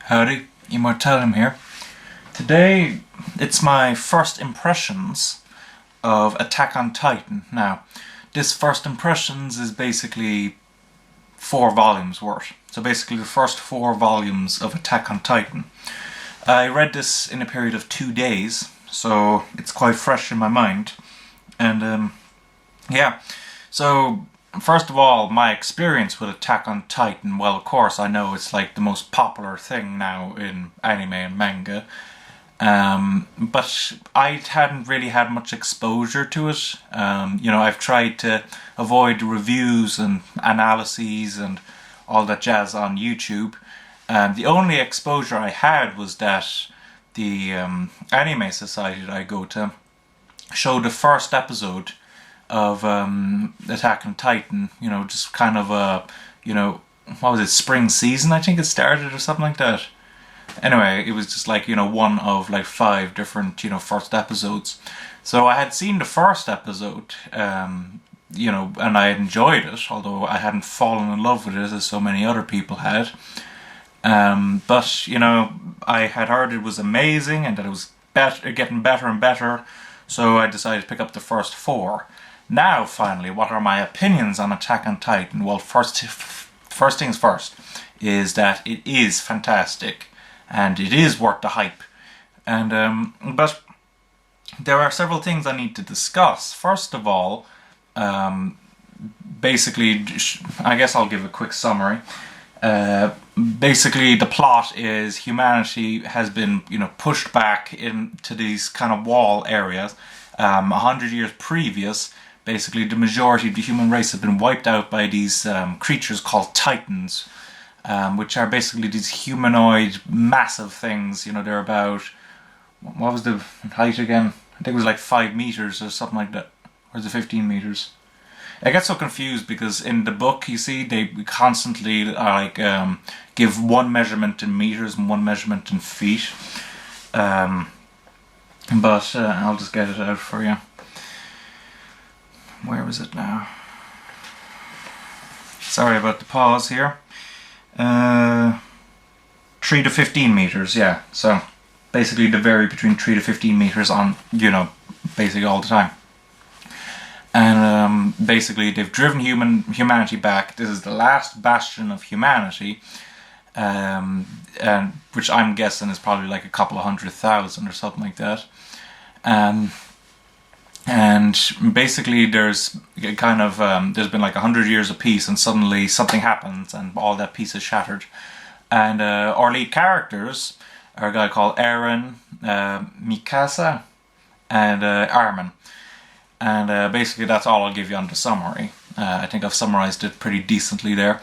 Howdy, Immortalium here. Today, it's my first impressions of Attack on Titan. Now, this first impressions is basically 4 volumes worth. So basically the first 4 volumes of Attack on Titan. I read this in a period of 2 days, so it's quite fresh in my mind. And yeah, so first of all, my experience with Attack on Titan, well, of course, I know it's like the most popular thing now in anime and manga, but I hadn't really had much exposure to it. I've tried to avoid reviews and analyses and all that jazz on YouTube. The only exposure I had was that the anime society that I go to showed the first episode of Attack on Titan, just kind of what was it, spring season I think it started or something like that. Anyway, it was just like, one of like 5 different, first episodes. So I had seen the first episode, and I enjoyed it, although I hadn't fallen in love with it as so many other people had. But, I had heard it was amazing and that it was getting better and better, so I decided to pick up the first 4. Now, finally, what are my opinions on Attack on Titan? Well, first things first, is that it is fantastic, and it is worth the hype. And but there are several things I need to discuss. First of all, basically, I guess I'll give a quick summary. Basically, the plot is humanity has been, pushed back into these kind of wall areas. 100 years previous, basically the majority of the human race have been wiped out by these creatures called Titans, which are basically these humanoid, massive things. They're about, what was the height again? I think it was like 5 meters or something like that. Or is it 15 meters? I get so confused because in the book, you see, they constantly give one measurement in meters and one measurement in feet. But I'll just get it out for you. Where was it now? Sorry about the pause here. 3 to 15 meters, yeah. So basically they vary between 3 to 15 meters on, basically all the time. And basically they've driven humanity back. This is the last bastion of humanity, and which I'm guessing is probably like a couple of 100,000 or something like that. And basically there's kind of there's been like 100 years of peace, and suddenly something happens and all that peace is shattered. And our lead characters are a guy called Eren, Mikasa, and Armin. And basically that's all I'll give you on the summary. I think I've summarized it pretty decently there.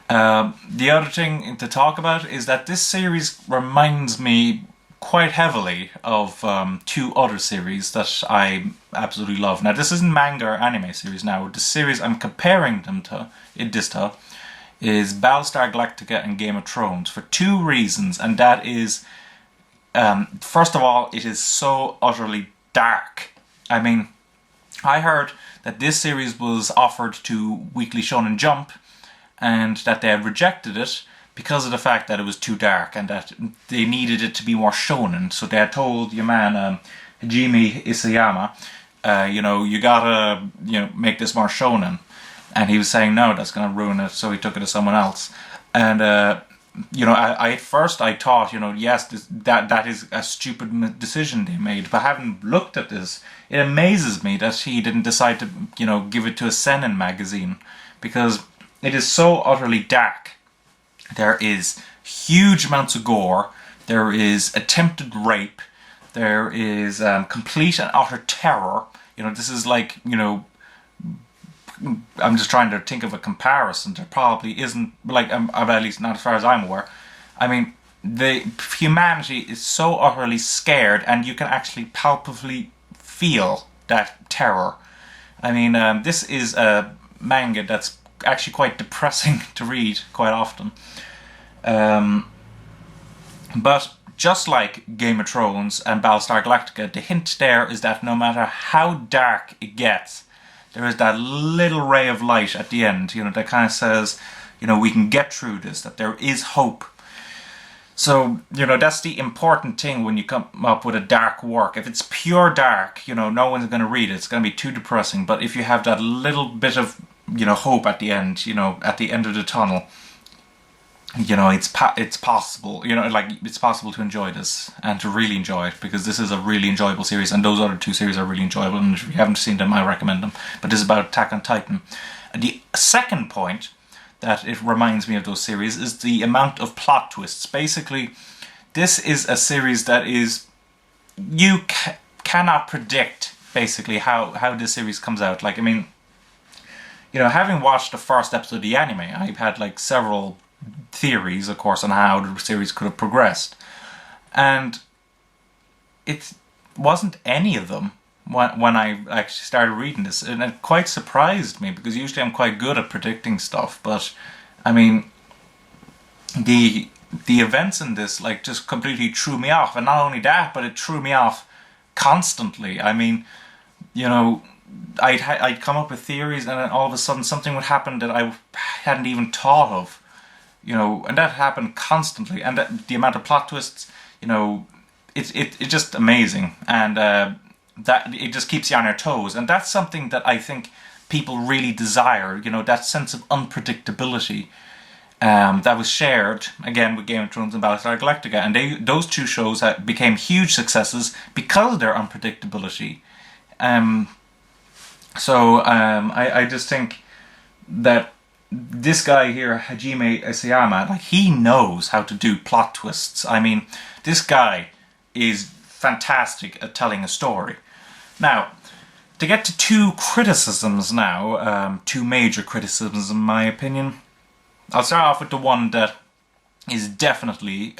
The other thing to talk about is that this series reminds me quite heavily of 2 other series that I absolutely love. Now, this isn't manga or anime series now. The series I'm comparing them to, is Battlestar Galactica and Game of Thrones for 2 reasons. And that is, first of all, it is so utterly dark. I mean, I heard that this series was offered to Weekly Shonen Jump and that they had rejected it because of the fact that it was too dark and that they needed it to be more shonen. So they had told your man, Hajime Isayama, you gotta, make this more shonen. And he was saying, no, that's gonna ruin it, so he took it to someone else. And, I at first I thought, yes, that is a stupid decision they made, but having looked at this, it amazes me that he didn't decide to, give it to a seinen magazine, because it is so utterly dark. There is huge amounts of gore, there is attempted rape, there is complete and utter terror. This is like, I'm just trying to think of a comparison. There probably isn't, like, at least not as far as I'm aware. I mean, the humanity is so utterly scared, and you can actually palpably feel that terror. I mean, this is a manga that's actually quite depressing to read quite often. But just like Game of Thrones and Battlestar Galactica, the hint there is that no matter how dark it gets, there is that little ray of light at the end, that kind of says, we can get through this, that there is hope. So, that's the important thing when you come up with a dark work. If it's pure dark, no one's going to read it. It's going to be too depressing. But if you have that little bit of, hope at the end, at the end of the tunnel, it's possible, it's possible to enjoy this and to really enjoy it, because this is a really enjoyable series, and those other two series are really enjoyable, and if you haven't seen them, I recommend them. But this is about Attack on Titan. And the second point that it reminds me of those series is the amount of plot twists. Basically, this is a series that is, you cannot predict basically how this series comes out. Like, I mean, having watched the first episode of the anime, I've had like several theories, of course, on how the series could have progressed, and it wasn't any of them when I actually started reading this, and it quite surprised me, because usually I'm quite good at predicting stuff. But I mean, the events in this like just completely threw me off, and not only that, but it threw me off constantly. I mean, I'd come up with theories, and then all of a sudden something would happen that I hadn't even thought of. And that happened constantly, and the amount of plot twists, it's just amazing, and that it just keeps you on your toes, and that's something that I think people really desire. That sense of unpredictability, that was shared again with Game of Thrones and Battlestar Galactica, and those two shows became huge successes because of their unpredictability. I just think that this guy here, Hajime Isayama, like, he knows how to do plot twists. I mean, this guy is fantastic at telling a story. Now, to get to two criticisms now, two major criticisms in my opinion. I'll start off with the one that is definitely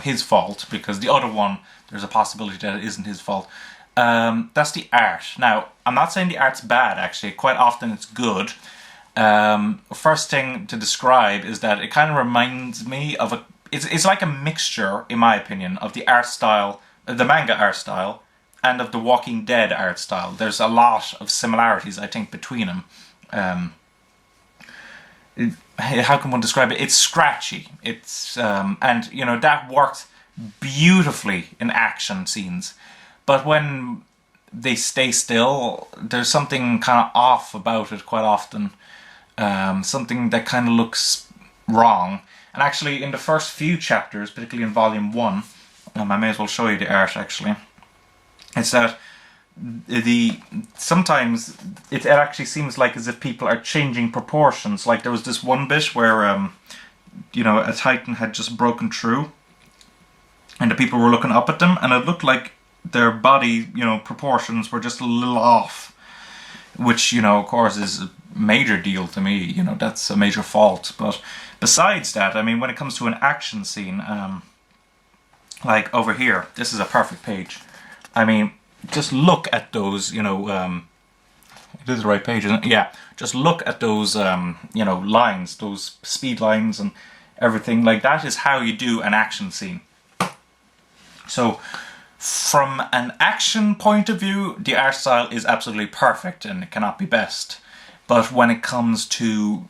his fault, because the other one, there's a possibility that it isn't his fault. That's the art. Now, I'm not saying the art's bad, actually. Quite often it's good. First thing to describe is that it kind of reminds me of it's like a mixture, in my opinion, of the art style, the manga art style, and of the Walking Dead art style. There's a lot of similarities, I think, between them. How can one describe it? It's scratchy. It's and that works beautifully in action scenes, but when they stay still, there's something kind of off about it quite often. Something that kind of looks wrong. And actually, in the first few chapters, particularly in Volume 1, I may as well show you the art, actually. It's that sometimes it actually seems like as if people are changing proportions. Like, there was this one bit where, a Titan had just broken through, and the people were looking up at them, and it looked like their body, proportions were just a little off. Which, of course, is a major deal to me. That's a major fault. But besides that, I mean, when it comes to an action scene, like over here, this is a perfect page. I mean, just look at those, it is the right page, isn't it? Yeah, just look at those, lines, those speed lines and everything. Like, that is how you do an action scene. So, from an action point of view, the art style is absolutely perfect and it cannot be best. But when it comes to,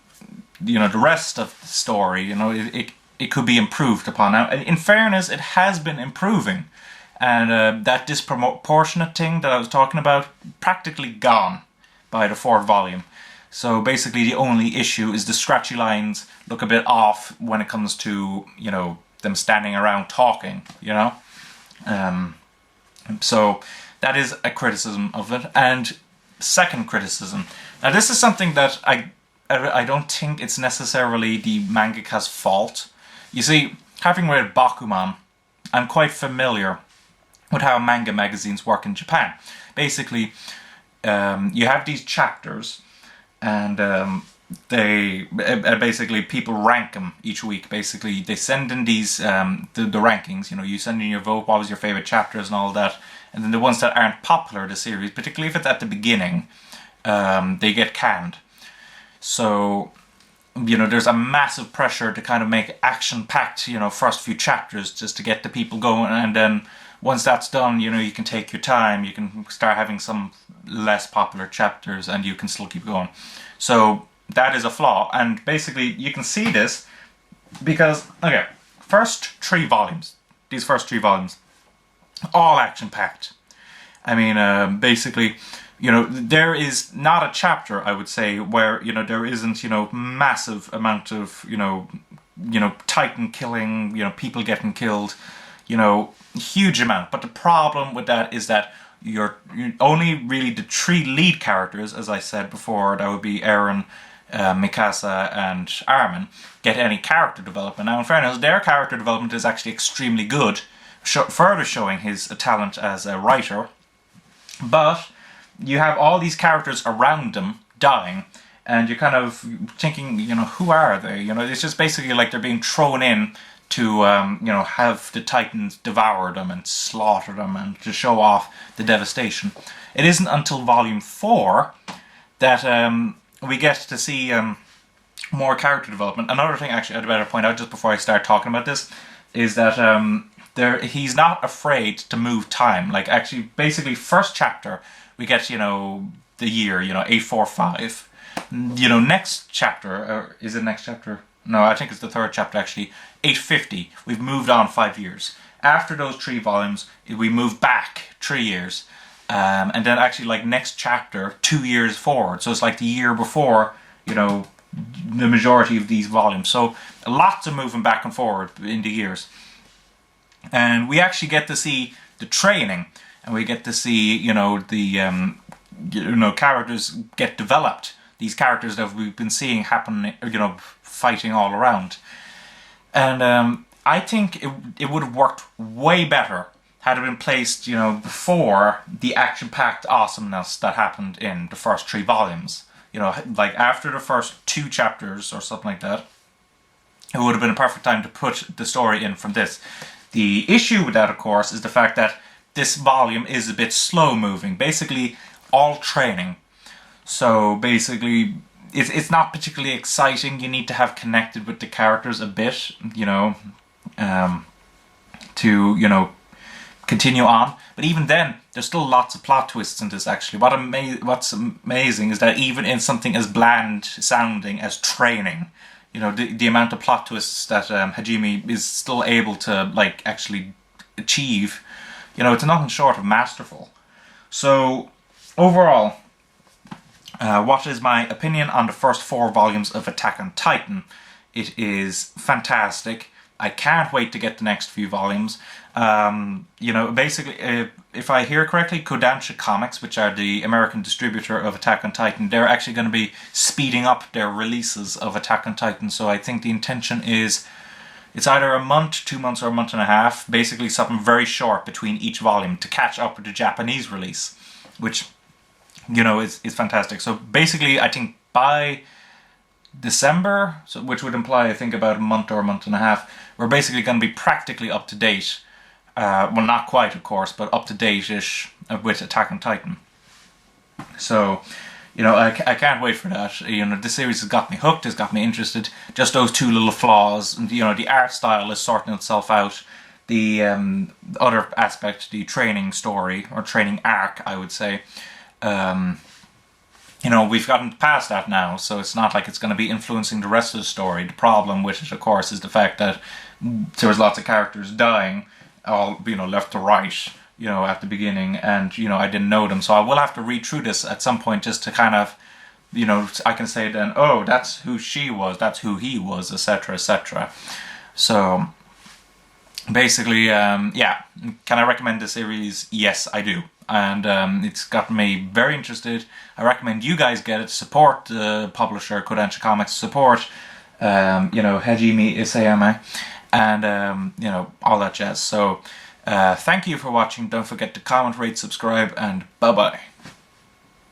the rest of the story, it could be improved upon. Now, in fairness, it has been improving. And that disproportionate thing that I was talking about, practically gone by the fourth volume. So basically the only issue is the scratchy lines look a bit off when it comes to, them standing around talking, So that is a criticism of it. And second criticism. Now this is something that I don't think it's necessarily the mangaka's fault. You see, having read Bakuman, I'm quite familiar with how manga magazines work in Japan. Basically, you have these chapters, and they basically people rank them each week. Basically, they send in these the rankings. You send in your vote. What was your favorite chapters and all that. And then the ones that aren't popular, the series, particularly if it's at the beginning, they get canned. So, there's a massive pressure to kind of make action-packed, first few chapters just to get the people going, and then once that's done, you can take your time, you can start having some less popular chapters, and you can still keep going. So that is a flaw, and basically you can see this because, okay, first 3 volumes, these first 3 volumes, all action-packed. I mean, basically, you know, there is not a chapter, I would say, where, you know, there isn't, you know, massive amount of, you know, Titan killing, you know, people getting killed, you know, huge amount. But the problem with that is that you're only really the 3 lead characters, as I said before, that would be Eren, Mikasa and Armin, get any character development. Now in fairness, their character development is actually extremely good, further showing his talent as a writer. But you have all these characters around them dying, and you're kind of thinking, you know, who are they? You know, it's just basically like they're being thrown in to, you know, have the Titans devour them and slaughter them and to show off the devastation. It isn't until volume 4 that we get to see more character development. Another thing, actually, I'd better point out just before I start talking about this, is that he's not afraid to move time. Like, actually, basically, first chapter, we get, you know, the year, you know, 845. You know, next chapter, or is it next chapter? No, I think it's the 3rd chapter, actually. 850. We've moved on 5 years. After those 3 volumes, we move back 3 years. And then actually, like, next chapter, 2 years forward. So it's like the year before, you know, the majority of these volumes. So lots of moving back and forward in the years. And we actually get to see the training. And we get to see, you know, the, characters get developed. These characters that we've been seeing happen, you know, fighting all around. And I think it would have worked way better had it been placed, you know, before the action-packed awesomeness that happened in the first 3 volumes. You know, like after the first 2 chapters or something like that, it would have been a perfect time to put the story in from this. The issue with that, of course, is the fact that this volume is a bit slow-moving. Basically, all training. So basically, it's not particularly exciting. You need to have connected with the characters a bit, you know, to, you know, continue on. But even then, there's still lots of plot twists in this, actually. What's amazing is that even in something as bland sounding as training, you know, the amount of plot twists that Hajime is still able to, like, actually achieve, you know, it's nothing short of masterful. So, overall, what is my opinion on the first 4 volumes of Attack on Titan? It is fantastic. I can't wait to get the next few volumes. You know, basically, if I hear correctly, Kodansha Comics, which are the American distributor of Attack on Titan, they're actually going to be speeding up their releases of Attack on Titan. So I think the intention is it's either a month, 2 months, or a month and a half. Basically something very short between each volume to catch up with the Japanese release, which, you know, is fantastic. So basically, I think by December, so which would imply, I think, about a month or a month and a half, we're basically going to be practically up to date. Well, not quite, of course, but up to date-ish with Attack on Titan. So, you know, I can't wait for that. You know, this series has got me hooked, has got me interested. Just those 2 little flaws, and, you know, the art style is sorting itself out. The other aspect, the training story, or training arc, I would say, you know, we've gotten past that now, so it's not like it's going to be influencing the rest of the story. The problem with it, of course, is the fact that there was lots of characters dying, all, you know, left to right, you know, at the beginning, and, you know, I didn't know them, so I will have to read through this at some point just to kind of, you know, I can say then, oh, that's who she was, that's who he was, etc., etc. So, basically, yeah, can I recommend the series? Yes, I do. And it's got me very interested. I recommend you guys get it. Support the publisher, Kodansha Comics. Support, you know, Hajime Isayama, and, you know, all that jazz. So, thank you for watching. Don't forget to comment, rate, subscribe, and bye-bye.